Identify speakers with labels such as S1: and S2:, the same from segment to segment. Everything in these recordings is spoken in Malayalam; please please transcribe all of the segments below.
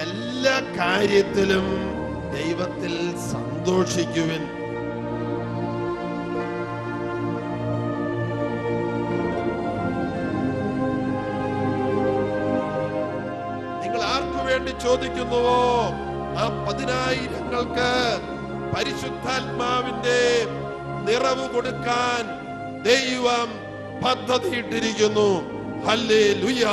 S1: എല്ലാ കാര്യത്തിലും ദൈവത്തിൽ സന്തോഷിക്കുവിൻ. നിങ്ങൾ ആർക്കു വേണ്ടി ചോദിക്കുന്നുവോ ആ 10,000-ങ്ങൾക്ക് പരിശുദ്ധാത്മാവിന്റെ നിറവ് കൊടുക്കാൻ ദൈവം പദ്ധതിയിട്ടിരിക്കുന്നു. ഹല്ലേലൂയ.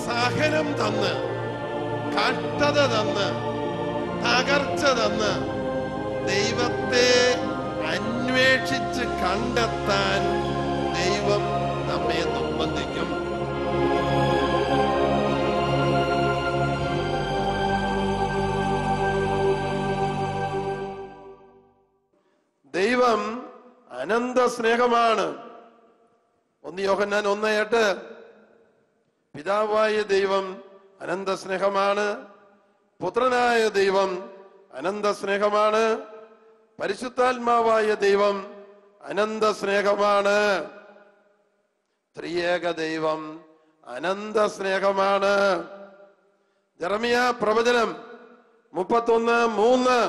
S1: സഹനം തന്ന്, കഷ്ടത തന്ന്, തകർച്ച തന്ന് ദൈവത്തെ അന്വേഷിച്ച് കണ്ടെത്താൻ ദൈവം നമ്മെ നിർബന്ധിക്കും. ദൈവം അനന്ത സ്നേഹമാണ്. 1 യോഹന്നാൻ 1:8 പിതാവായ ദൈവം അനന്ത സ്നേഹമാണ്, പുത്രനായ ദൈവം അനന്ത സ്നേഹമാണ്, പരിശുദ്ധാത്മാവായ ദൈവം അനന്ത സ്നേഹമാണ്. ത്രിയേക ദൈവം അനന്ത സ്നേഹമാണ്. ജെറമ്യ പ്രവചനം 31:3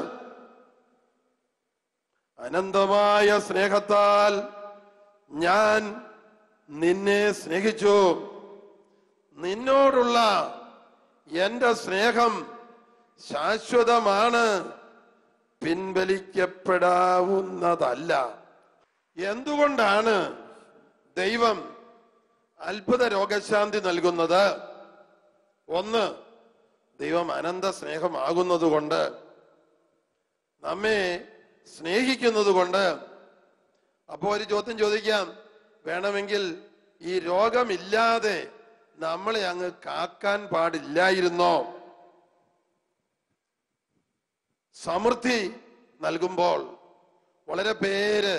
S1: അനന്തമായ സ്നേഹത്താൽ ഞാൻ നിന്നെ സ്നേഹിച്ചു, നിന്നോടുള്ള എന്റെ സ്നേഹം ശാശ്വതമാണ്, പിൻവലിക്കപ്പെടാവുന്നതല്ല. എന്തുകൊണ്ടാണ് ദൈവം അത്ഭുത രോഗശാന്തി നൽകുന്നത്? 1, ദൈവം അനന്ത സ്നേഹമാകുന്നത് കൊണ്ട്, നമ്മെ സ്നേഹിക്കുന്നത് കൊണ്ട്. അപ്പോ ഒരു ചോദ്യം ചോദിക്കാം, വേണമെങ്കിൽ ഈ രോഗമില്ലാതെ നമ്മളെ അങ്ങ് കാക്കാൻ പാടില്ലായിരുന്നോ? സമൃദ്ധി നൽകുമ്പോൾ വളരെ പേര്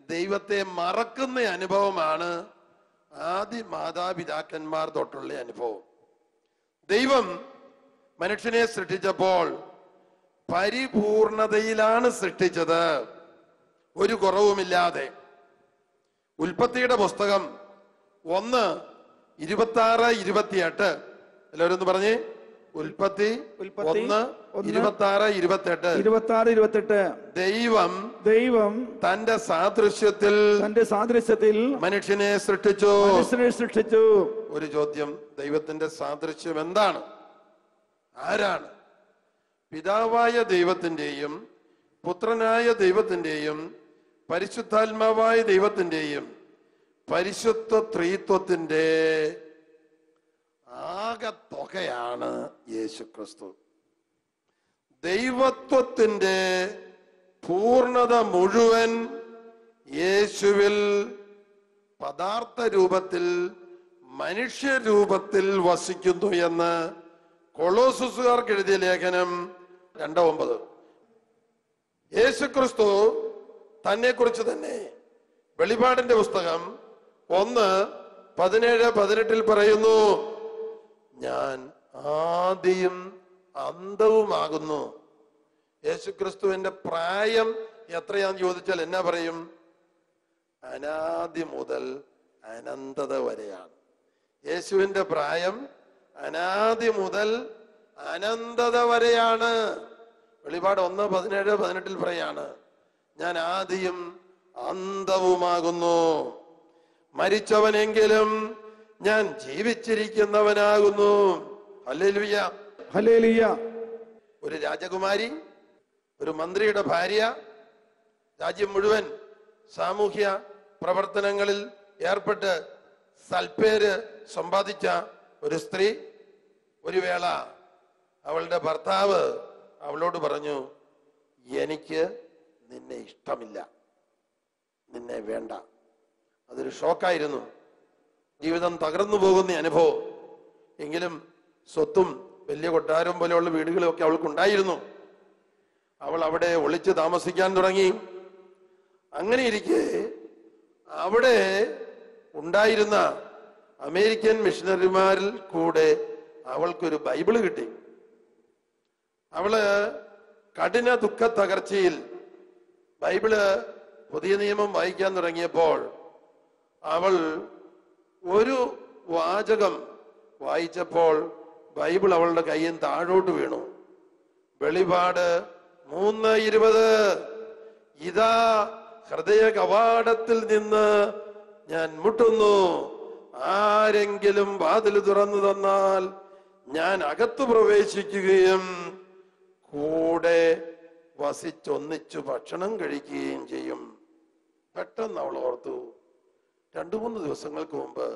S1: ദൈവത്തെ മറക്കുന്ന അനുഭവമാണ് ആദി മാതാപിതാക്കന്മാർ തൊട്ടുള്ള അനുഭവം. ദൈവം മനുഷ്യനെ സൃഷ്ടിച്ചപ്പോൾ പരിപൂർണതയിലാണ് സൃഷ്ടിച്ചത്, ഒരു കുറവുമില്ലാതെ. ഉൽപ്പത്തിയുടെ പുസ്തകം 1:26-28 എല്ലാവരും ഒന്ന് പറഞ്ഞേ. ഉൽപ്പത്തി 1:26-28 ദൈവം തന്റെ സാദൃശ്യത്തിൽ മനുഷ്യനെ സൃഷ്ടിച്ചു. ഒരു ചോദ്യം, ദൈവത്തിന്റെ സാദൃശ്യം എന്താണ്? ആരാണ്? പിതാവായ ദൈവത്തിന്റെയും പുത്രനായ ദൈവത്തിന്റെയും പരിശുദ്ധാത്മാവായ ദൈവത്തിന്റെയും പരിശുദ്ധ ത്രിത്വത്തിന്റെ ആകെത്തുകയാണ് യേശുക്രിസ്തു. ദൈവത്വത്തിന്റെ പൂർണ്ണത മുഴുവൻ യേശുവിൽ പദാർത്ഥ രൂപത്തിൽ മനുഷ്യരൂപത്തിൽ വസിക്കുന്നു എന്ന് കൊളോസ്സുകാർക്ക് എഴുതിയ ലേഖനം 2:9. യേശുക്രിസ്തു തന്നെ കുറിച്ച് തന്നെ വെളിപാടിന്റെ പുസ്തകം 1:17-18 പറയുന്നു, ഞാൻ ആദിയും അന്തവുമാകുന്നു. യേശുക്രിസ്തുവിന്റെ പ്രായം എത്രയാന്ന് ചോദിച്ചാൽ എന്നാ പറയും? അനാദി മുതൽ അനന്തത വരെയാണ്. യേശുവിന്റെ പ്രായം അനാദി മുതൽ അനന്തത വരെയാണ്. വെളിപാട് 1:17-18 പറയാണ്, ഞാൻ ആദിയും അന്തവുമാകുന്നു. മരിച്ചവനെങ്കിലും ഞാൻ ജീവിച്ചിരിക്കുന്നവനാകുന്നു. Hallelujah,
S2: hallelujah.
S1: ഒരു രാജകുമാരി, ഒരു മന്ത്രിയുടെ ഭാര്യ, രാജ്യം മുഴുവൻ സാമൂഹ്യ പ്രവർത്തനങ്ങളിൽ ഏർപ്പെട്ട് സൽപ്പേര് സമ്പാദിച്ച ഒരു സ്ത്രീ, ഒരു വേള അവളുടെ ഭർത്താവ് അവളോട് പറഞ്ഞു, എനിക്ക് നിന്നെ ഇഷ്ടമില്ല, നിന്നെ വേണ്ട. അതൊരു ഷോക്കായിരുന്നു. ജീവിതം തകർന്നു പോകുന്ന അനുഭവം. എങ്കിലും സ്വത്തും വലിയ കൊട്ടാരം പോലെയുള്ള വീടുകളൊക്കെ അവൾക്കുണ്ടായിരുന്നു. അവൾ അവിടെ ഒളിച്ച് താമസിക്കാൻ തുടങ്ങി. അങ്ങനെ ഇരിക്കെ അവിടെ ഉണ്ടായിരുന്ന അമേരിക്കൻ മിഷണറിമാരിൽ കൂടെ അവൾക്കൊരു ബൈബിള് കിട്ടി. അവള് കഠിന ദുഃഖ തകർച്ചയിൽ ബൈബിള് പുതിയ നിയമം വായിക്കാൻ തുടങ്ങിയപ്പോൾ അവൾ ഒരു വാചകം വായിച്ചപ്പോൾ ബൈബിൾ അവളുടെ കയ്യിൽ താഴോട്ട് വീണു. വെളിപാട് 3:20, ഇതാ ഹൃദയ കവാടത്തിൽ നിന്ന് ഞാൻ മുട്ടുന്നു, ആരെങ്കിലും വാതിൽ തുറന്നു തന്നാൽ ഞാൻ അകത്തു പ്രവേശിക്കുകയും കൂടെ വസിച്ചൊന്നിച്ചു ഭക്ഷണം കഴിക്കുകയും ചെയ്യും. പെട്ടെന്ന് അവൾ ഓർത്തു, 2-3 ദിവസങ്ങൾക്ക് മുമ്പ്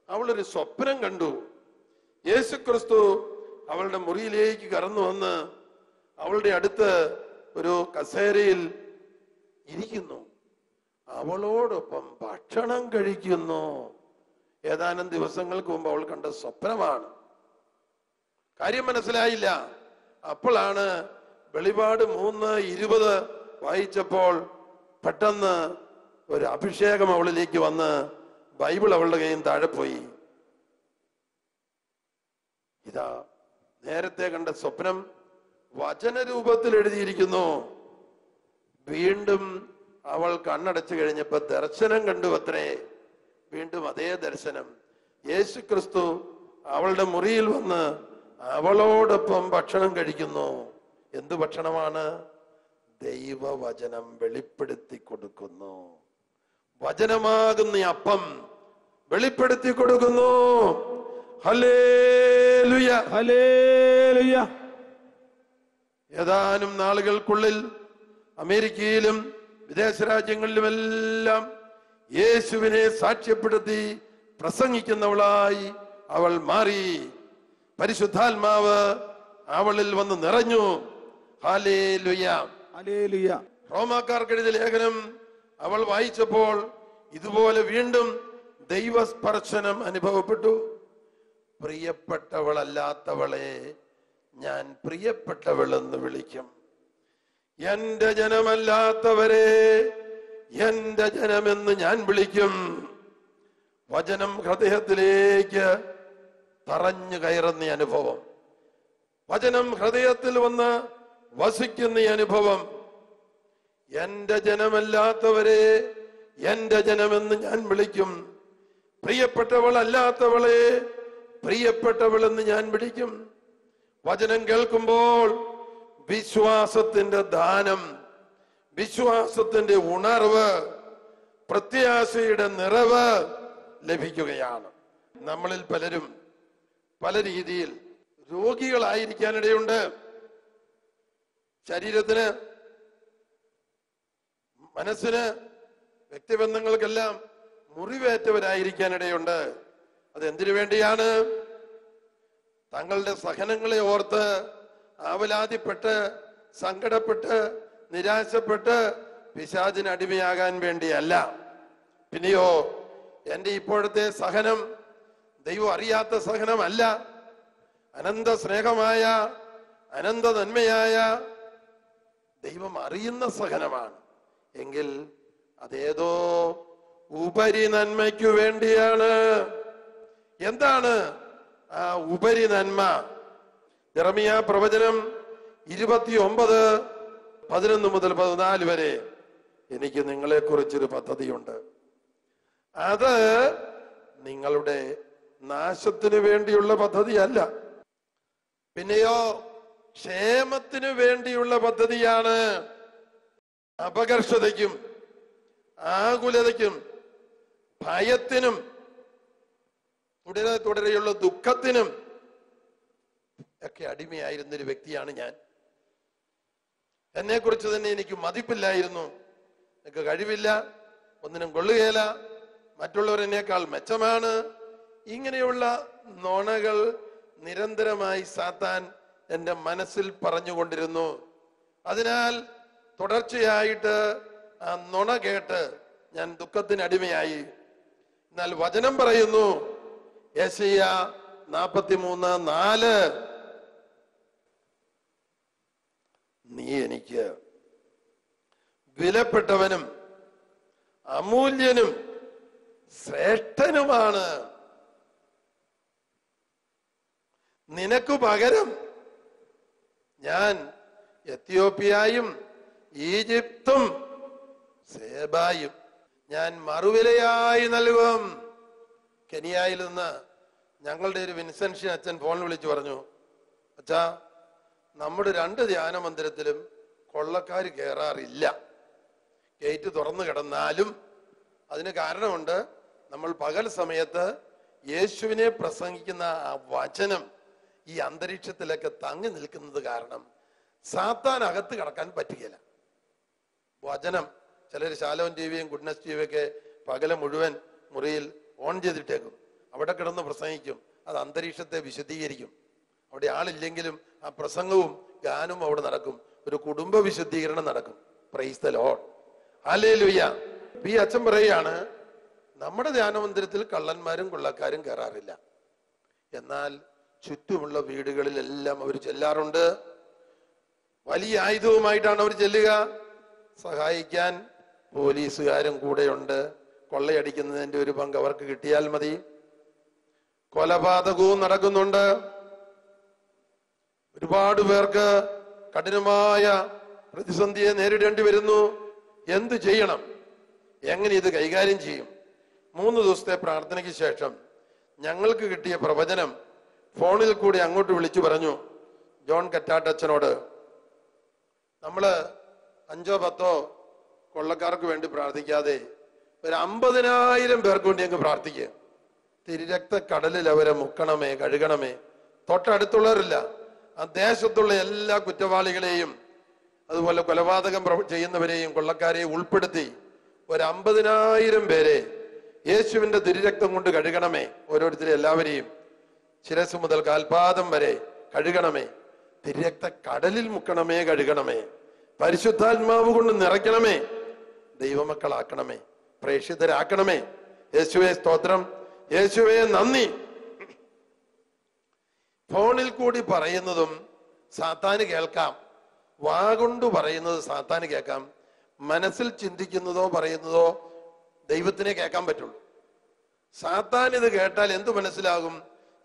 S1: അവളൊരു സ്വപ്നം കണ്ടു. യേശുക്രിസ്തു അവളുടെ മുറിയിലേക്ക് കടന്നു വന്ന് അവളുടെ അടുത്ത് ഒരു കസേരയിൽ ഇരിക്കുന്നു, അവളോടൊപ്പം ഭക്ഷണം കഴിക്കുന്നു. ഏതാനും ദിവസങ്ങൾക്ക് മുമ്പ് അവൾ കണ്ട സ്വപ്നമാണ്. കാര്യം മനസ്സിലായില്ല. അപ്പോഴാണ് വെളിപാട് 3:20 വായിച്ചപ്പോൾ പെട്ടെന്ന് ഒരു അഭിഷേകം അവളിലേക്ക് വന്ന് ബൈബിൾ അവളുടെ കയ്യിൽ താഴെ പോയി. ഇതാ നേരത്തെ കണ്ട സ്വപ്നം വചനരൂപത്തിൽ എഴുതിയിരിക്കുന്നു. വീണ്ടും അവൾ കണ്ണടച്ചു കഴിഞ്ഞപ്പോ ദർശനം കണ്ടു അത്രേ. വീണ്ടും അതേ ദർശനം. യേശുക്രിസ്തു അവളുടെ മുറിയിൽ വന്ന് അവളോടൊപ്പം ഭക്ഷണം കഴിക്കുന്നു. എന്ത് ഭക്ഷണമാണ്? ദൈവവചനം വെളിപ്പെടുത്തി കൊടുക്കുന്നു. വചനമാകുന്ന അപ്പം വെളിപ്പെടുത്തി കൊടുക്കുന്നു. Hallelujah,
S2: hallelujah.
S1: ഏതാനും നാളുകൾക്കുള്ളിൽ അമേരിക്കയിലും വിദേശ രാജ്യങ്ങളിലുമെല്ലാം യേശുവിനെ സാക്ഷ്യപ്പെടുത്തി പ്രസംഗിക്കുന്നവളായി അവൾ മാറി. പരിശുദ്ധാത്മാവ് അവളിൽ വന്ന് നിറഞ്ഞു. Hallelujah,
S2: hallelujah.
S1: റോമാക്കാർക്ക് എഴുതിയ ലേഖനം അവൾ വായിച്ചപ്പോൾ ഇതുപോലെ വീണ്ടും ദൈവസ്പർശനം അനുഭവപ്പെട്ടു. പ്രിയപ്പെട്ടവളല്ലാത്തവളെ ഞാൻ പ്രിയപ്പെട്ടവളെന്ന് വിളിക്കും. എന്റെ ജനമല്ലാത്തവരെ എന്റെ ജനമെന്ന് ഞാൻ വിളിക്കും. വചനം ഹൃദയത്തിലേക്ക് തറഞ്ഞു കയറുന്ന അനുഭവം, വചനം ഹൃദയത്തിൽ വന്ന് വസിക്കുന്ന അനുഭവം. എന്റെ ജനമല്ലാത്തവരെ എന്റെ ജനമെന്ന് ഞാൻ വിളിക്കും. പ്രിയപ്പെട്ടവളല്ലാത്തവളെ പ്രിയപ്പെട്ടവളെന്ന് ഞാൻ വിളിക്കും. വചനം കേൾക്കുമ്പോൾ വിശ്വാസത്തിന്റെ ദാനം, വിശ്വാസത്തിന്റെ ഉണർവ്, പ്രത്യാശയുടെ നിറവ് ലഭിക്കുകയാണ്. നമ്മളിൽ പലരും പല രീതിയിൽ രോഗികളായിരിക്കാനിടയുണ്ട്. ശരീരത്തിന്, മനസ്സിന്, വ്യക്തിബന്ധങ്ങൾക്കെല്ലാം മുറിവേറ്റവരായിരിക്കാനിടയുണ്ട്. അതെന്തിനു വേണ്ടിയാണ്? തങ്ങളുടെ സഹനങ്ങളെ ഓർത്ത് ആവലാതിപ്പെട്ട് സങ്കടപ്പെട്ട് നിരാശപ്പെട്ട് പിശാചിന് അടിമയാകാൻ വേണ്ടിയല്ല. പിന്നെയോ എന്റെ ഇപ്പോഴത്തെ സഹനം ദൈവം അറിയാത്ത സഹനമല്ല, അനന്ത സ്നേഹമായ അനന്ത നന്മയായ ദൈവം അറിയുന്ന സഹനമാണ്. എങ്കിൽ അതേതോ ഉപരി നന്മയ്ക്കു വേണ്ടിയാണ്. എന്താണ് ആ ഉപരി നന്മ? യെരമ്യാ പ്രവചനം 29:11 മുതൽ 14 വരെ, എനിക്ക് നിങ്ങളെ കുറിച്ചൊരു പദ്ധതിയുണ്ട്, അത് നിങ്ങളുടെ നാശത്തിനു വേണ്ടിയുള്ള പദ്ധതിയല്ല, പിന്നെയോ ക്ഷേമത്തിനു വേണ്ടിയുള്ള പദ്ധതിയാണ്. അപകർഷതയ്ക്കും ആകുലതയ്ക്കും ഭയത്തിനും തുടരെയുള്ള ദുഃഖത്തിനും ഒക്കെ അടിമയായിരുന്നൊരു വ്യക്തിയാണ് ഞാൻ. എന്നെ കുറിച്ച് തന്നെ എനിക്ക് മതിപ്പില്ലായിരുന്നു. എനിക്ക് കഴിവില്ല, ഒന്നിനും കൊള്ളുകയില്ല, മറ്റുള്ളവർ എന്നേക്കാൾ മെച്ചമാണ്. ഇങ്ങനെയുള്ള നുണകൾ നിരന്തരമായി സാത്താൻ എൻ്റെ മനസ്സിൽ പറഞ്ഞുകൊണ്ടിരുന്നു. അതിനാൽ തുടർച്ചയായിട്ട് ആ നുണ കേട്ട് ഞാൻ ദുഃഖത്തിന് അടിമയായി. എന്നാൽ വചനം പറയുന്നു, യെശയ്യാ 43:4, നീ എനിക്ക് വിലപ്പെട്ടവനും അമൂല്യനും ശ്രേഷ്ഠനുമാണ്. നിനക്കു പകരം ഞാൻ എത്യോപ്യയും ഈജിപ്തും സെബായും ഞാൻ മറുവിലയായി നൽകും. കെനിയായിൽ നിന്ന് ഞങ്ങളുടെ ഒരു വിൻസെൻഷ്യൻ അച്ഛൻ ഫോണിൽ വിളിച്ചു പറഞ്ഞു, അച്ഛാ, നമ്മുടെ 2 ധ്യാന മന്ദിരത്തിലും കൊള്ളക്കാർ കയറാറില്ല. ഗേറ്റ് തുറന്നു കിടന്നാലും അതിന് കാരണമുണ്ട്. നമ്മൾ പകൽ സമയത്ത് യേശുവിനെ പ്രസംഗിക്കുന്ന ആ വചനം ഈ അന്തരീക്ഷത്തിലൊക്കെ തങ്ങി നിൽക്കുന്നത് കാരണം സാത്താൻ അകത്ത് കടക്കാൻ പറ്റുകയില്ല. വചനം ചിലർ ശാലോം ടിവിയും ഗുഡ്നസ് ടിവിയൊക്കെ പകല് മുഴുവൻ മുറിയിൽ ഓൺ ചെയ്തിട്ടേക്കും. അവിടെ കിടന്ന് പ്രസംഗിക്കും. അത് അന്തരീക്ഷത്തെ വിശുദ്ധീകരിക്കും. അവിടെ ആളില്ലെങ്കിലും ആ പ്രസംഗവും ഗാനവും അവിടെ നടക്കും. ഒരു കുടുംബ വിശുദ്ധീകരണം നടക്കും. Praise the Lord, hallelujah. ഈ അച്ഛൻ പറയുകയാണ്, നമ്മുടെ ധ്യാനമന്ദിരത്തിൽ കള്ളന്മാരും കൊള്ളക്കാരും കയറാറില്ല. എന്നാൽ ചുറ്റുമുള്ള വീടുകളിലെല്ലാം അവർ ചെല്ലാറുണ്ട്. വലിയ ആയുധവുമായിട്ടാണ് അവർ ചെല്ലുക. സഹായിക്കാൻ പോലീസുകാരും കൂടെയുണ്ട്. കൊള്ളയടിക്കുന്നതിന്റെ ഒരു പങ്ക് അവർക്ക് കിട്ടിയാൽ മതി. കൊലപാതകവും നടക്കുന്നുണ്ട്. ഒരുപാട് പേർക്ക് കഠിനമായ പ്രതിസന്ധിയെ നേരിടേണ്ടി വരുന്നു. എന്ത് ചെയ്യണം? എങ്ങനെ ഇത് കൈകാര്യം ചെയ്യും? 3 ദിവസത്തെ പ്രാർത്ഥനയ്ക്ക് ശേഷം ഞങ്ങൾക്ക് കിട്ടിയ പ്രവചനം ഫോണിൽ കൂടി അങ്ങോട്ട് വിളിച്ചു പറഞ്ഞു ജോൺ കറ്റാട്ടച്ചനോട്, നമ്മള് 5-10 കൊള്ളക്കാർക്ക് വേണ്ടി പ്രാർത്ഥിക്കാതെ ഒരു 50,000 പേർക്ക് വേണ്ടി അങ്ങ് പ്രാർത്ഥിക്കുക. തിരുരക്ത കടലിൽ അവരെ മുക്കണമേ, കഴുകണമേ. തൊട്ടടുത്തുള്ളവരില്ല, ആ ദേശത്തുള്ള എല്ലാ കുറ്റവാളികളെയും അതുപോലെ കൊലപാതകം ചെയ്യുന്നവരെയും കൊള്ളക്കാരെയും ഉൾപ്പെടുത്തി ഒരു 50,000 പേരെ യേശുവിന്റെ തിരുരക്തം കൊണ്ട് കഴുകണമേ. ഓരോരുത്തരെ എല്ലാവരെയും ശിരസ് മുതൽ കാൽപാദം വരെ കഴുകണമേ. തിരുരക്ത കടലിൽ മുക്കണമേ, കഴുകണമേ. പരിശുദ്ധാത്മാവ് കൊണ്ട് നിറയ്ക്കണമേ. ദൈവമക്കളാക്കണമേ, പ്രേക്ഷിതരാക്കണമേ. യേശുവേ സ്തോത്രം, യേശുവേ നന്ദി. ഫോണിൽ കൂടി പറയുന്നതും സാത്താന് കേൾക്കാം. വാഗൊണ്ടു പറയുന്നത് സാത്താന് കേൾക്കാം. മനസ്സിൽ ചിന്തിക്കുന്നതോ പറയുന്നതോ ദൈവത്തിനെ കേൾക്കാൻ പറ്റുള്ളൂ. സാത്താൻ ഇത് കേട്ടാൽ എന്തു മനസ്സിലാകും?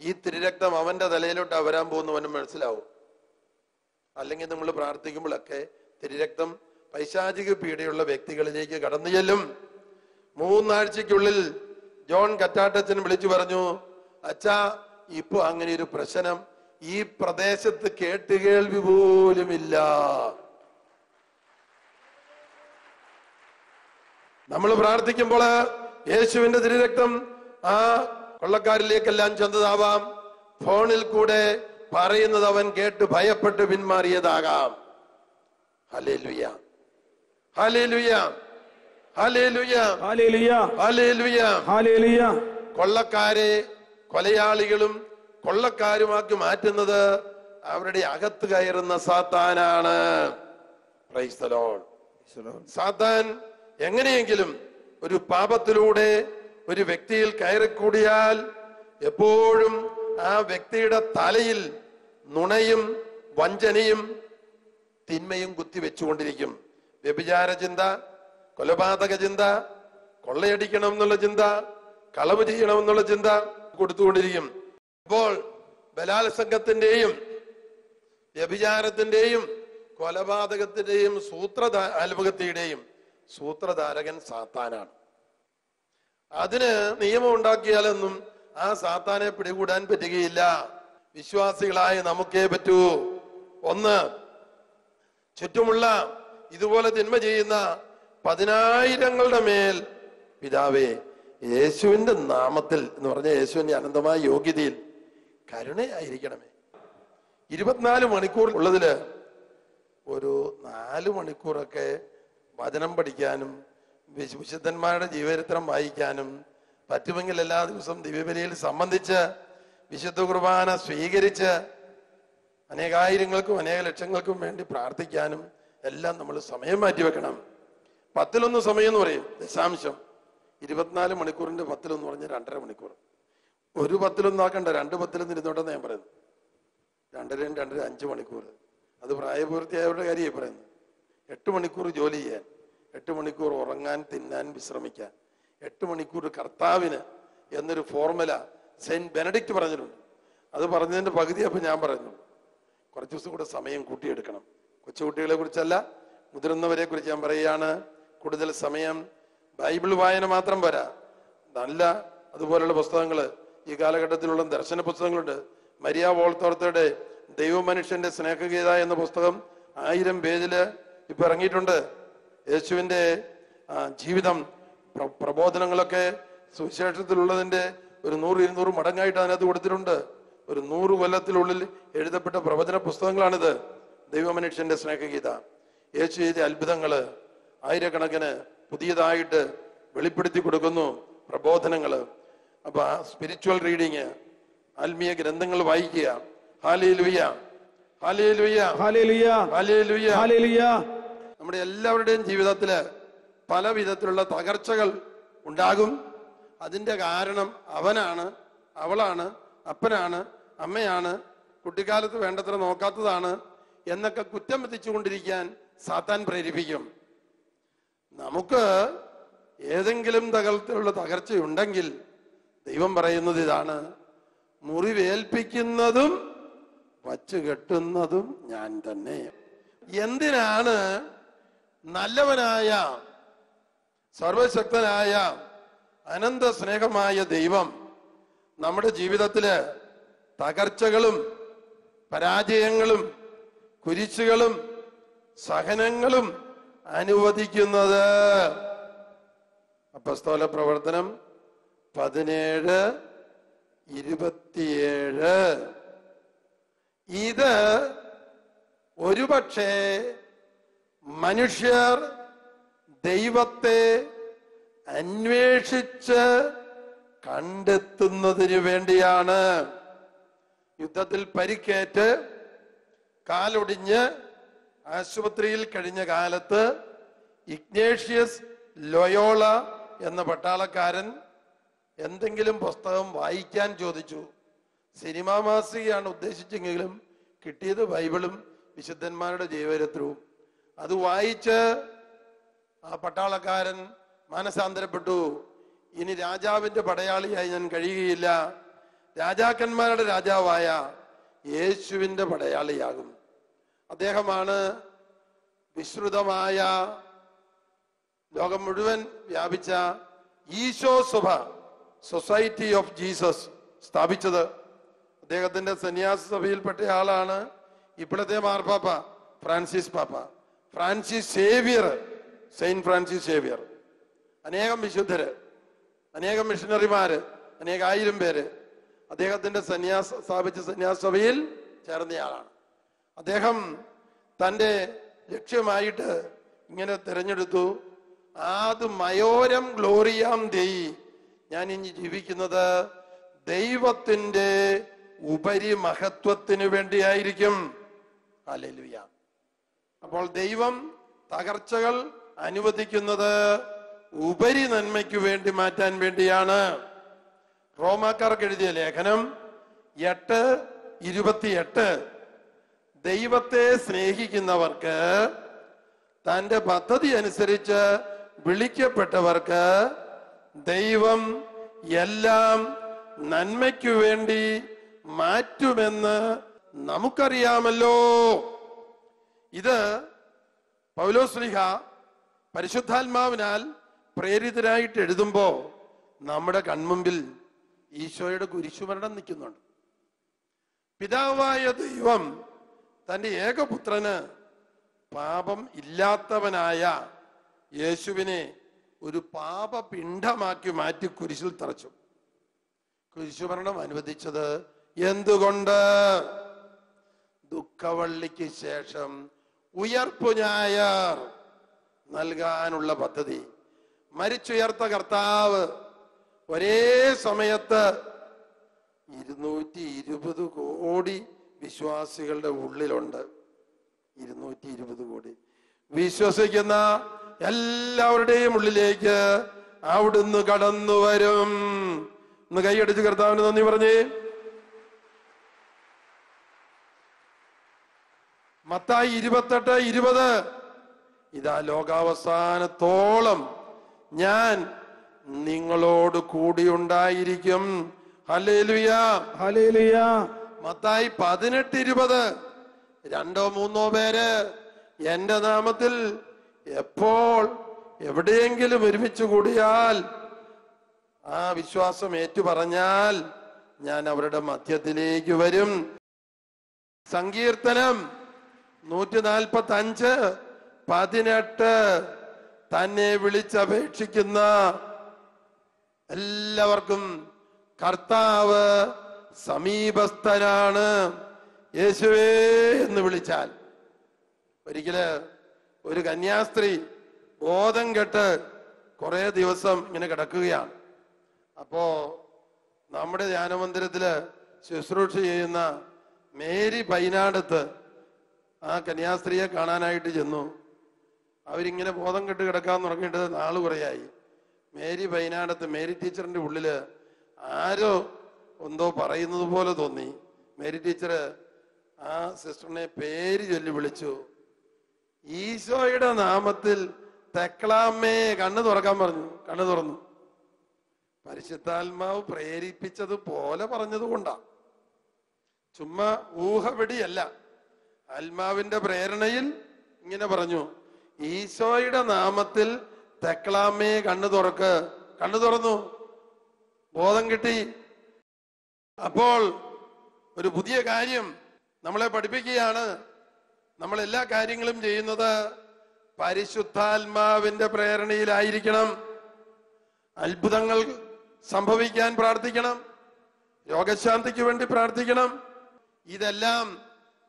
S1: ഈ തിരുരക്തം അവന്റെ തലയിലോട്ട് വരാൻ പോകുന്നവനും മനസ്സിലാവും. അല്ലെങ്കിൽ നമ്മൾ പ്രാർത്ഥിക്കുമ്പോഴൊക്കെ തിരുരക്തം പൈശാചിക പീഡയുള്ള വ്യക്തികളിലേക്ക് കടന്നു ചെല്ലും. 3 ആഴ്ചയ്ക്കുള്ളിൽ ജോൺ കറ്റാട്ടച്ചൻ വിളിച്ചു പറഞ്ഞു, അച്ഛാ, ഇപ്പൊ അങ്ങനെ ഒരു പ്രശ്നം ഈ പ്രദേശത്ത് കേട്ടുകേൾവി പോലുമില്ല. നമ്മൾ പ്രാർത്ഥിക്കുമ്പോൾ യേശുവിന്റെ തിരുരക്തം ആ കൊള്ളക്കാരിലേക്കെല്ലാം ചെന്നതാവാം. ഫോണിൽ കൂടെ പറയുന്നത് അവൻ കേട്ട് ഭയപ്പെട്ട് പിന്മാറിയതാകാം. Hallelujah, hallelujah, hallelujah,
S2: hallelujah,
S1: hallelujah,
S2: hallelujah.
S1: കൊള്ളക്കാരെ കൊലയാളികളും കൊള്ളക്കാരുമാക്കി മാറ്റുന്നത് അവരുടെ അകത്ത് കയറുന്ന സാത്താനാണ്. Praise the Lord. സാത്താൻ എങ്ങനെയെങ്കിലും ഒരു പാപത്തിലൂടെ ഒരു വ്യക്തിയിൽ കയറിക്കൂടിയാൽ എപ്പോഴും ആ വ്യക്തിയുടെ തലയിൽ നുണയും വഞ്ചനയും തിന്മയും കുത്തിവെച്ചുകൊണ്ടിരിക്കും. വ്യഭിചാര ചിന്ത, കൊലപാതക ചിന്ത, കൊള്ളയടിക്കണം എന്നുള്ള ചിന്ത, കളവ് ചെയ്യണം എന്നുള്ള ചിന്ത കൊടുത്തുകൊണ്ടിരിക്കും. അപ്പോൾ ബലാത്സംഗത്തിന്റെയും വ്യഭിചാരത്തിന്റെയും കൊലപാതകത്തിന്റെയും ആത്മഹത്യയുടെയും സൂത്രധാരകൻ സാത്താനാണ്. അതിന് നിയമം ഉണ്ടാക്കിയാലൊന്നും ആ സാത്താനെ പിടികൂടാൻ പറ്റുകയില്ല. വിശ്വാസികളായ നമുക്കേ പറ്റൂ. ഒന്ന്, ചുറ്റുമുള്ള ഇതുപോലെ തിന്മ ചെയ്യുന്ന 10,000ങ്ങളുടെ മേൽ പിതാവേ യേശുവിന്റെ നാമത്തിൽ എന്ന് പറഞ്ഞ യേശുവിന്റെ അനന്തമായ യോഗ്യതയിൽ കരുണയായിരിക്കണമേ. 24 മണിക്കൂർ ഉള്ളതില് ഒരു 4 മണിക്കൂറൊക്കെ വചനം പഠിക്കാനും വിശുദ്ധന്മാരുടെ ജീവചരിത്രം വായിക്കാനും പറ്റുമെങ്കിൽ എല്ലാ ദിവസവും ദിവ്യബലിയിൽ സംബന്ധിച്ച് വിശുദ്ധ കുർബാന സ്വീകരിച്ച് അനേകായിരങ്ങൾക്കും അനേക ലക്ഷങ്ങൾക്കും വേണ്ടി പ്രാർത്ഥിക്കാനും എല്ലാം നമ്മൾ സമയം മാറ്റിവെക്കണം. 10-1 സമയം എന്ന് പറയും, ദശാംശം. 24 മണിക്കൂറിന്റെ 10-1 പറഞ്ഞ 2.5 മണിക്കൂർ. ഒരു 10-1 ആക്കണ്ട, 2 10-1 ഇരുന്നോട്ടെന്ന് ഞാൻ പറയുന്നു. 2.5 2.5 5 മണിക്കൂർ. അത് പ്രായപൂർത്തിയായവരുടെ കാര്യമായി പറയുന്നു. 8 മണിക്കൂർ ജോലി ചെയ്യാൻ, 8 മണിക്കൂർ ഉറങ്ങാൻ, തിന്നാൻ, വിശ്രമിക്കാൻ, 8 മണിക്കൂർ കർത്താവിന് എന്നൊരു ഫോർമുല സെന്റ് ബെനഡിക്റ്റ് പറഞ്ഞിട്ടുണ്ട്. അത് പറഞ്ഞതിന്റെ പകുതി അപ്പൊ ഞാൻ പറഞ്ഞു. കുറച്ച് ദിവസം കൂടെ സമയം കൂട്ടിയെടുക്കണം. കൊച്ചുകുട്ടികളെ കുറിച്ചല്ല, മുതിർന്നവരെ കുറിച്ച് ഞാൻ പറയുകയാണ്. കൂടുതൽ സമയം ബൈബിൾ വായന മാത്രം പോരാ, നല്ല അതുപോലുള്ള പുസ്തകങ്ങൾ ഈ കാലഘട്ടത്തിലുള്ള ദർശന പുസ്തകങ്ങളുണ്ട്. മരിയ വോൾത്തോർത്തയുടെ ദൈവമനുഷ്യന്റെ സ്നേഹഗീത എന്ന പുസ്തകം 1000 പേജില് ഇപ്പൊ ഇറങ്ങിയിട്ടുണ്ട്. യേശുവിന്റെ ജീവിതം പ്രബോധനങ്ങളൊക്കെ സുവിശേഷത്തിലുള്ളതിന്റെ ഒരു 100-200 മടങ്ങായിട്ട് അതിനകത്ത് കൊടുത്തിട്ടുണ്ട്. ഒരു 100 കൊല്ലത്തിനുള്ളിൽ എഴുതപ്പെട്ട പ്രവചന പുസ്തകങ്ങളാണിത്. ദൈവമനുഷ്യന്റെ സ്നേഹഗീത. യേശു ചെയ്ത അത്ഭുതങ്ങള് ആയിരക്കണക്കിന് പുതിയതായിട്ട് വെളിപ്പെടുത്തി കൊടുക്കുന്നു, പ്രബോധനങ്ങള്. അപ്പൊ സ്പിരിച്വൽ റീഡിങ്, ആത്മീയ ഗ്രന്ഥങ്ങൾ വായിക്കുക. Hallelujah, hallelujah,
S2: hallelujah,
S1: hallelujah,
S2: hallelujah.
S1: നമ്മുടെ എല്ലാവരുടെയും ജീവിതത്തില് പല വിധത്തിലുള്ള തകർച്ചകൾ ഉണ്ടാകും. അതിന്റെ കാരണം അവനാണ്, അവളാണ്, അപ്പനാണ്, അമ്മയാണ്, കുട്ടിക്കാലത്ത് വേണ്ടത്ര നോക്കാത്തതാണ് എന്നൊക്കെ കുറ്റം എത്തിച്ചുകൊണ്ടിരിക്കാൻ സാത്താൻ പ്രേരിപ്പിക്കും. നമുക്ക് ഏതെങ്കിലും തരത്തിലുള്ള തകർച്ചയുണ്ടെങ്കിൽ ദൈവം പറയുന്നത് ഇതാണ്: മുറിവേൽപ്പിക്കുന്നതും വച്ചു കെട്ടുന്നതും ഞാൻ തന്നെ. എന്തിനാണ് നല്ലവനായ സർവശക്തനായ അനന്ത സ്നേഹമായ ദൈവം നമ്മുടെ ജീവിതത്തില് തകർച്ചകളും പരാജയങ്ങളും കുരിശുകളും സഹനങ്ങളും അനുവദിക്കുന്നത്? അപ്പോസ്തല പ്രവർത്തനം 17:27. ഇത് ഒരുപക്ഷെ മനുഷ്യർ ദൈവത്തെ അന്വേഷിച്ച് കണ്ടെത്തുന്നതിന് വേണ്ടിയാണ്. യുദ്ധത്തിൽ പരിക്കേറ്റ് കാലൊടിഞ്ഞ് ആശുപത്രിയിൽ കഴിഞ്ഞ കാലത്ത് ഇഗ്നേഷ്യസ് ലോയോള എന്ന പട്ടാളക്കാരൻ എന്തെങ്കിലും പുസ്തകം വായിക്കാൻ ചോദിച്ചു. സിനിമാ മാസികയാണ് ഉദ്ദേശിച്ചെങ്കിലും കിട്ടിയത് ബൈബിളും വിശുദ്ധന്മാരുടെ ജീവചരിത്രവും. അത് വായിച്ച് ആ പട്ടാളക്കാരൻ മാനസാന്തരപ്പെട്ടു. ഇനി രാജാവിന്റെ പടയാളിയായി ഞാൻ കഴിയുകയില്ല, രാജാക്കന്മാരുടെ രാജാവായ യേശുവിന്റെ പടയാളിയാകും. അദ്ദേഹമാണ് വിശ്രുതമായ ലോകം മുഴുവൻ വ്യാപിച്ച ഈശോ സഭ, സൊസൈറ്റി ഓഫ് ജീസസ് സ്ഥാപിച്ചത്. അദ്ദേഹത്തിന്റെ സന്യാസ സഭയിൽപ്പെട്ട ആളാണ് ഇപ്പോഴത്തെ മാർപ്പാപ്പ ഫ്രാൻസിസ് പാപ്പ, Francis Xavier, saint Francis Xavier. അനേകം വിശുദ്ധര്, അനേകം മിഷണറിമാര്, അനേകം 1000 പേര് അദ്ദേഹത്തിന്റെ സ്ഥാപിച്ച സന്യാസ സഭയിൽ ചേർന്നയാളാണ്. അദ്ദേഹം തൻ്റെ ലക്ഷ്യമായിട്ട് ഇങ്ങനെ തിരഞ്ഞെടുത്തു: ആദ് മയോരം ഗ്ലോറിയാം ദേയി, ഞാൻ ഇനി ജീവിക്കുന്നത് ദൈവത്തിന്റെ ഉപരിമഹത്വത്തിന് വേണ്ടിയായിരിക്കും. ഹല്ലേലൂയ. അപ്പോൾ ദൈവം തകർച്ചകൾ അനുവദിക്കുന്നത് ഉപരി നന്മയ്ക്ക് വേണ്ടി മാറ്റാൻ വേണ്ടിയാണ്. റോമാക്കാർക്ക് എഴുതിയ ലേഖനം 8:28, ദൈവത്തെ സ്നേഹിക്കുന്നവർക്ക്, തന്റെ പദ്ധതി അനുസരിച്ച് വിളിക്കപ്പെട്ടവർക്ക് ദൈവം എല്ലാം നന്മയ്ക്കു വേണ്ടി മാറ്റുമെന്ന് നമുക്കറിയാമല്ലോ. ഇത് പൗലോസ്ലീഹ പരിശുദ്ധാത്മാവിനാൽ പ്രേരിതരായിട്ട് എഴുതുമ്പോ നമ്മുടെ കൺമുമ്പിൽ ഈശോയുടെ കുരിശുമരണം നിൽക്കുന്നുണ്ട്. പിതാവായ ദൈവം തന്റെ ഏകപുത്രന് പാപം ഇല്ലാത്തവനായ യേശുവിനെ ഒരു പാപപിണ്ഡമാക്കി മാറ്റി കുരിശിൽ തറച്ചു. കുരിശുമരണം അനുവദിച്ചത് എന്തുകൊണ്ട്? ദുഃഖവള്ളിക്ക് ശേഷം ഉയർപ്പു ഞായർ നൽകാനുള്ള പദ്ധതി. മരിച്ചുയർത്ത കർത്താവ് ഒരേ സമയത്ത് 220 കോടി വിശ്വാസികളുടെ ഉള്ളിലുണ്ട്. 220 കോടി വിശ്വസിക്കുന്ന എല്ലാവരുടെയും ഉള്ളിലേക്ക് അവിടുന്ന് കടന്നു വരും. ഒന്ന് കൈയടിച്ച് കർത്താവിന് നന്ദി പറഞ്ഞേ. മത്തായി 28:20, ഇതാ ലോകാവസാനത്തോളം ഞാൻ നിങ്ങളോട് കൂടി ഉണ്ടായിരിക്കും. Hallelujah,
S2: hallelujah.
S1: മത്തായി 18:20, 2-3 പേര് എന്റെ നാമത്തിൽ എപ്പോൾ എവിടെയെങ്കിലും ഒരുമിച്ച് കൂടിയാൽ, ആ വിശ്വാസം ഏറ്റുപറഞ്ഞാൽ ഞാൻ അവരുടെ മധ്യത്തിലേക്ക് വരും. സങ്കീർത്തനം 145:18 തന്നെ വിളിച്ചപേക്ഷിക്കുന്ന എല്ലാവർക്കും കർത്താവ് സമീപസ്ഥനാണ്. യേശുവേ എന്ന് വിളിച്ചാൽ. ഒരിക്കല് ഒരു കന്യാസ്ത്രീ ബോധം കെട്ട് കുറെ ദിവസം ഇങ്ങനെ കിടക്കുകയാണ്. അപ്പോ നമ്മുടെ ധ്യാനമന്ദിരത്തില് ശുശ്രൂഷ ചെയ്യുന്ന മേരി പൈനാടത്ത് ആ കന്യാസ്ത്രീയെ കാണാനായിട്ട് ചെന്നു. അവരിങ്ങനെ ബോധം കെട്ട് കിടക്കാൻ തുടങ്ങിയിട്ട് നാള് കുറയായി. മേരി പൈനാടത്ത് മേരി ടീച്ചറിന്റെ ഉള്ളില് ആരോ എന്തോ പറയുന്നത് പോലെ തോന്നി. മേരി ടീച്ചർ ആ സിസ്റ്ററിനെ പേര് ചൊല്ലി വിളിച്ചു. ഈശോയുടെ നാമത്തിൽ തെക്ലാമേ കണ്ണു തുറക്കാൻ പറഞ്ഞു. കണ്ണു തുറന്നു. പരിശുദ്ധാത്മാവ് പ്രേരിപ്പിച്ചത് പോലെ പറഞ്ഞത് കൊണ്ടാ, ചുമ്മാ ഊഹവെടിയല്ല. ആത്മാവിന്റെ പ്രേരണയിൽ ഇങ്ങനെ പറഞ്ഞു, ഈശോയുടെ നാമത്തിൽ തെക്ലാമേ കണ്ണു തുറക്ക്. കണ്ണു തുറന്നു, ബോധം കിട്ടി. അപ്പോൾ ഒരു പുതിയ കാര്യം നമ്മളെ പഠിപ്പിക്കുകയാണ്. നമ്മൾ എല്ലാ കാര്യങ്ങളും ചെയ്യുന്നത് പരിശുദ്ധാത്മാവിന്റെ പ്രേരണയിലായിരിക്കണം. അത്ഭുതങ്ങൾ സംഭവിക്കാൻ പ്രാർത്ഥിക്കണം, രോഗശാന്തിക്ക് വേണ്ടി പ്രാർത്ഥിക്കണം. ഇതെല്ലാം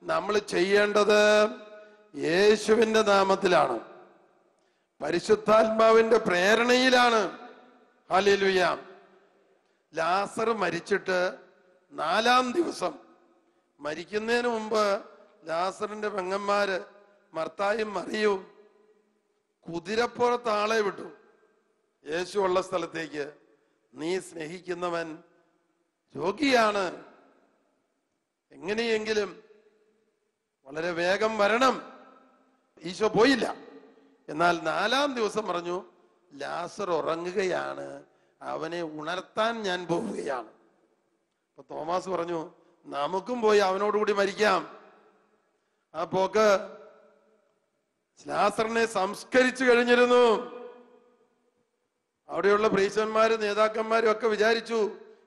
S1: നമ്മൾ ചെയ്യേണ്ടത് യേശുവിന്റെ നാമത്തിലാണ്, പരിശുദ്ധാത്മാവിന്റെ പ്രേരണയിലാണ്. ഹല്ലേലൂയ. ലാസർ മരിച്ചിട്ട് 4-ാം ദിവസം, മരിക്കുന്നതിന് മുമ്പ് ലാസറിന്റെ പെങ്ങന്മാര് മർത്തായും മറിയവും കുതിരപ്പുറത്ത് ആളെ വിട്ടു യേശു ഉള്ള സ്ഥലത്തേക്ക്. നീ സ്നേഹിക്കുന്നവൻ രോഗിയാണ്, എങ്ങനെയെങ്കിലും വളരെ വേഗം വരണം. ഈശോ പോയില്ല. എന്നാൽ 4-ാം ദിവസം പറഞ്ഞു, ലാസർ ഉറങ്ങുകയാണ്, അവനെ ഉണർത്താൻ ഞാൻ പോവുകയാണ്. അപ്പൊ തോമാസ് പറഞ്ഞു, നമുക്കും പോയി അവനോടുകൂടി മരിക്കാം. ആ പോക്ക് ലാസറിനെ സംസ്കരിച്ചു കഴിഞ്ഞിരുന്നു. അവിടെയുള്ള പ്രീശന്മാരും നേതാക്കന്മാരും ഒക്കെ വിചാരിച്ചു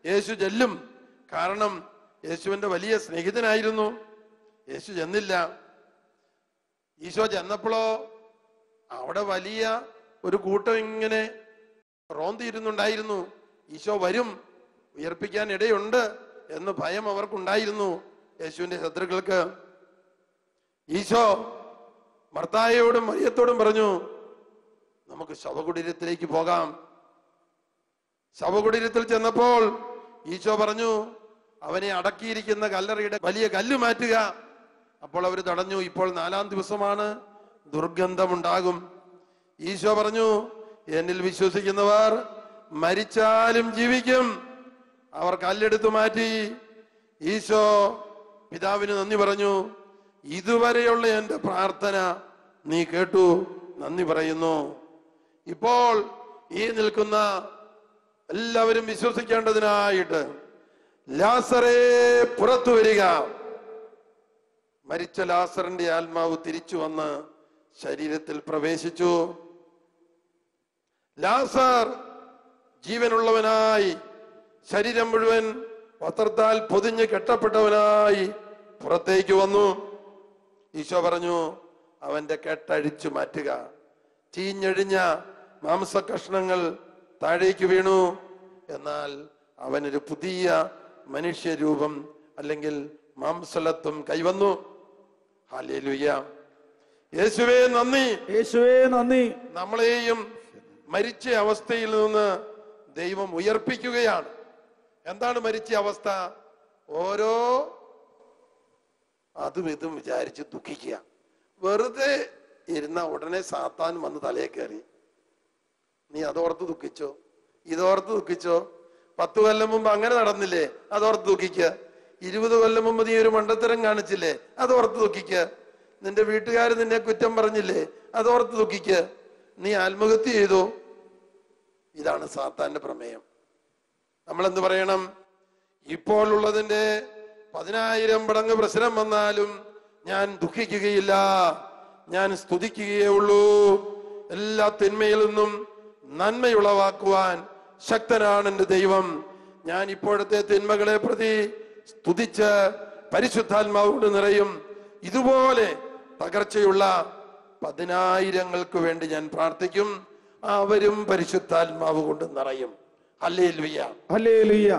S1: യേശു ചെല്ലും, കാരണം യേശുവിന്റെ വലിയ സ്നേഹിതനായിരുന്നു. യേശു ചെന്നില്ല. ഈശോ ചെന്നപ്പോഴോ അവിടെ വലിയ ഒരു കൂട്ടം ഇങ്ങനെ റോന്തിയിരുന്നുണ്ടായിരുന്നു. ഈശോ വരും, ഉയർപ്പിക്കാൻ ഇടയുണ്ട് എന്ന് ഭയം അവർക്കുണ്ടായിരുന്നു, യേശുവിന്റെ ശത്രുക്കൾക്ക്. ഈശോ മർത്തായോടും മറിയത്തോടും പറഞ്ഞു, നമുക്ക് ശവകുടീരത്തിലേക്ക് പോകാം. ശവകുടീരത്തിൽ ചെന്നപ്പോൾ ഈശോ പറഞ്ഞു, അവനെ അടക്കിയിരിക്കുന്ന കല്ലറയുടെ വലിയ കല്ല് മാറ്റുക. അപ്പോൾ അവർ തടഞ്ഞു. ഇപ്പോൾ 4-ാം ദിവസമാണ്, ദുർഗന്ധമുണ്ടാകും. ഈശോ പറഞ്ഞു, എന്നിൽ വിശ്വസിക്കുന്നവർ മരിച്ചാലും ജീവിക്കും. അവർ കല്ലെടുത്തു മാറ്റി. ഈശോ പിതാവിന് നന്ദി പറഞ്ഞു. ഇതുവരെയുള്ള എന്റെ പ്രാർത്ഥന നീ കേട്ടു, നന്ദി പറയുന്നു. ഇപ്പോൾ ഈ നിൽക്കുന്ന എല്ലാവരും വിശ്വസിക്കേണ്ടതിനായിട്ട് ലാസറേ പുറത്തു വരിക. മരിച്ച ലാസറിന്റെ ആത്മാവ് തിരിച്ചു വന്ന് ശരീരത്തിൽ പ്രവേശിച്ചു. ലാസർ ജീവനുള്ളവനായി, ശരീരം മുഴുവൻ വസ്ത്രത്താൽ പൊതിഞ്ഞ് കെട്ടപ്പെട്ടവനായി പുറത്തേക്ക് വന്നു. ഈശോ പറഞ്ഞു, അവന്റെ കെട്ടഴിച്ചു മാറ്റുക. ചീഞ്ഞഴിഞ്ഞ മാംസകഷ്ണങ്ങൾ താഴേക്ക് വീണു. എന്നാൽ അവനൊരു പുതിയ മനുഷ്യരൂപം അല്ലെങ്കിൽ മാംസലത്വം കൈവന്നു. ഹല്ലേലൂയ. യേശുവേ നന്ദി.
S2: യേശുവേ നന്ദി.
S1: നമ്മളെയും മരിച്ച അവസ്ഥയിൽ നിന്ന് ദൈവം ഉയർപ്പിക്കുകയാണ്. എന്താണ് മരിച്ച അവസ്ഥ? ഓരോ അതും ഇതും വിചാരിച്ച് ദുഃഖിക്കുക. വെറുതെ ഇരുന്ന ഉടനെ സാത്താൻ വന്ന് തലയെ കയറി. നീ അതോർത്ത് ദുഃഖിച്ചോ, ഇതോർത്ത് ദുഃഖിച്ചോ? 10 കൊല്ലം മുമ്പ് അങ്ങനെ നടന്നില്ലേ, അതോർത്ത് ദുഃഖിക്കുക. 20 കൊല്ലം മുമ്പ് നീ ഒരു മണ്ടത്തരം കാണിച്ചില്ലേ, അതോർത്ത് ദുഃഖിക്കുക. നിന്റെ വീട്ടുകാർ നിന്നെ കുറ്റം പറഞ്ഞില്ലേ, അതോർത്ത് ദുഃഖിക്കുക. നീ ആത്മഹത്യ ചെയ്തു. ഇതാണ് സാത്താന്റെ പ്രമേയം. നമ്മൾ എന്ത് പറയണം? ഇപ്പോൾ ഉള്ളതിന്റെ 10,000 മടങ്ങ് പ്രശ്നം വന്നാലും ഞാൻ ദുഃഖിക്കുകയില്ല, ഞാൻ സ്തുതിക്കുകയേ ഉള്ളൂ എല്ലാ തിന്മയിൽ നിന്നും നന്മയുളവാക്കുവാൻ ശക്തനാണ് എൻ്റെ ദൈവം. ഞാൻ ഇപ്പോഴത്തെ തിന്മകളെ പ്രതി സ്തുതിച്ച് പരിശുദ്ധാത്മാവോട് നിറയും. ഇതുപോലെ തകർച്ചയുള്ള 10,000-ങ്ങൾക്ക് വേണ്ടി ഞാൻ പ്രാർത്ഥിക്കും. അവരും പരിശുദ്ധാത്മാവ് കൊണ്ട് നിറയും. Hallelujah,
S2: hallelujah.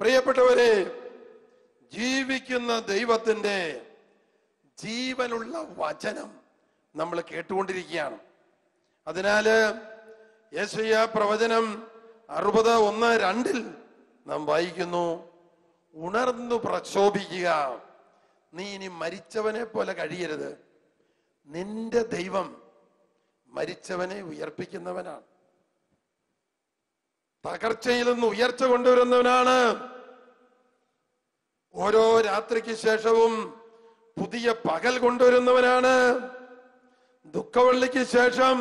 S1: പ്രിയപ്പെട്ടവരെ, ജീവിക്കുന്ന ദൈവത്തിന്റെ ജീവനുള്ള വചനം നമ്മൾ കേട്ടുകൊണ്ടിരിക്കുകയാണ്. അതിനാല് യെശയ്യാ പ്രവചനം 60:1-2 നാം വായിക്കുന്നു, ഉണർന്നു പ്രക്ഷോഭിക്കുക, നീ ഇനി മരിച്ചവനെ പോലെ കഴിയരുത്. നിന്റെ ദൈവം മരിച്ചവനെ ഉയർപ്പിക്കുന്നവനാണ്, തകർച്ചയിൽ നിന്ന് ഉയർച്ച കൊണ്ടുവരുന്നവനാണ്. ഓരോ രാത്രിക്ക് ശേഷവും പുതിയ പകൽ കൊണ്ടുവരുന്നവനാണ്. ദുഃഖവെള്ളിക്ക് ശേഷം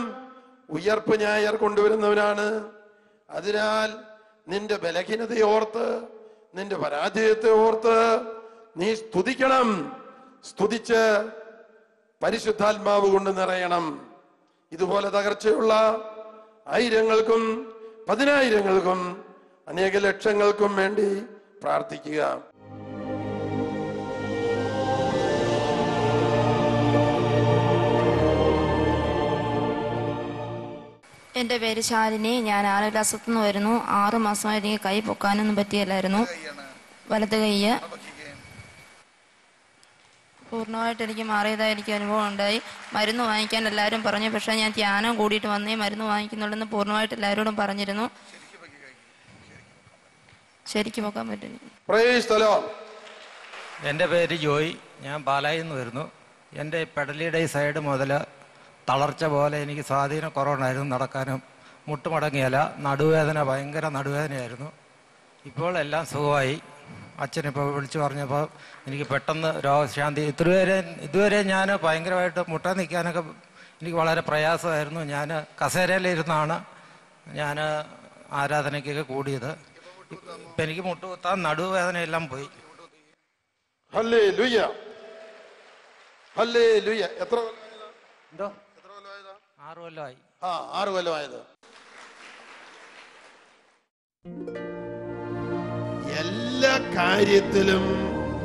S1: ഉയർപ്പ് ഞായർ കൊണ്ടുവരുന്നവനാണ്. അതിനാൽ നിന്റെ ബലഹീനതയെ ഓർത്ത്, നിന്റെ പരാജയത്തെ ഓർത്ത് നീ സ്തുതിക്കണം. സ്തുതിച്ച് പരിശുദ്ധാത്മാവ് കൊണ്ട് നിറയണം. ഇതുപോലെ തകർച്ചയുള്ള 1000-ങ്ങൾക്കും 10,000-ങ്ങൾക്കും അനേക ലക്ഷങ്ങൾക്കും വേണ്ടി പ്രാർത്ഥിക്കുക.
S3: എൻ്റെ പേര് ശാലിനി. ഞാൻ 6 ക്ലാസ്സിൽ നിന്ന് വരുന്നു. 6 മാസമായി എനിക്ക് കൈ പൊക്കാനൊന്നും പറ്റിയല്ലായിരുന്നു. വലത് കൈയ്യ് പൂർണ്ണമായിട്ട് എനിക്ക് മാറിയതായി എനിക്ക് അനുഭവം ഉണ്ടായി. മരുന്ന് വാങ്ങിക്കാൻ എല്ലാവരും പറഞ്ഞു. പക്ഷേ ഞാൻ ധ്യാനം കൂടിയിട്ട് വന്നേ മരുന്ന് വാങ്ങിക്കുന്നുള്ളെന്ന് പൂർണ്ണമായിട്ട് എല്ലാവരോടും പറഞ്ഞിരുന്നു. ശരിക്കും പൊക്കാൻ പറ്റുന്നു.
S4: എൻ്റെ പേര് ജോയ്. ഞാൻ പാലായിൽ നിന്ന് വരുന്നു. എൻ്റെ പെടലിയുടെ ഈ സൈഡ് മുതൽ തളർച്ച പോലെ എനിക്ക് സ്വാധീനം കുറവുണ്ടായിരുന്നു. നടക്കാനും മുട്ടുമടങ്ങിയല്ല, നടുവേദന, ഭയങ്കര നടുവേദനയായിരുന്നു. ഇപ്പോൾ എല്ലാം സുഖമായി. അച്ഛനിപ്പോൾ വിളിച്ചു പറഞ്ഞപ്പോൾ എനിക്ക് പെട്ടെന്ന് രോഗശാന്തി. ഇതുവരെ ഞാൻ ഭയങ്കരമായിട്ട് മുട്ട നിൽക്കാനൊക്കെ എനിക്ക് വളരെ പ്രയാസമായിരുന്നു. ഞാൻ കസേരയിലിരുന്നാണ് ഞാൻ ആരാധനയ്ക്കൊക്കെ കൂടിയത്. ഇപ്പം എനിക്ക് മുട്ടുകുത്താൻ നടുവേദനയെല്ലാം പോയി.
S1: Hallelujah, hallelujah. എത്ര
S4: എന്തോ 6 കൊല്ലമായി.
S1: 6 കൊല്ലമായത്. എല്ലാ കാര്യത്തിലും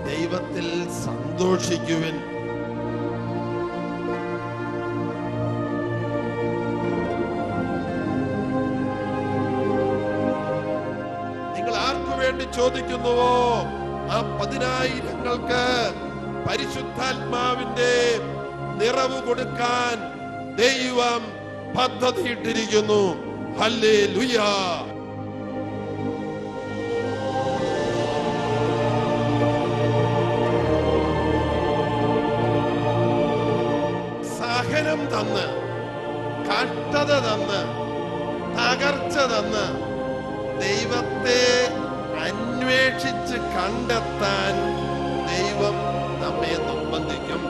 S1: ദൈവത്തിൽ സന്തോഷിക്കുവിൻ. നിങ്ങൾ ആർക്കു വേണ്ടി ചോദിക്കുന്നുവോ ആ 10,000-ങ്ങൾക്ക് പരിശുദ്ധാത്മാവിന്റെ നിറവ് കൊടുക്കാൻ ദൈവം പദ്ധതിയിട്ടിരിക്കുന്നു. ഹല്ലേലൂയ. സഹനം തന്ന്, കഷ്ടത തന്ന്, തകർച്ച തന്ന് ദൈവത്തെ അന്വേഷിച്ച് കണ്ടെത്താൻ ദൈവം നമ്മെ നിർബന്ധിക്കും.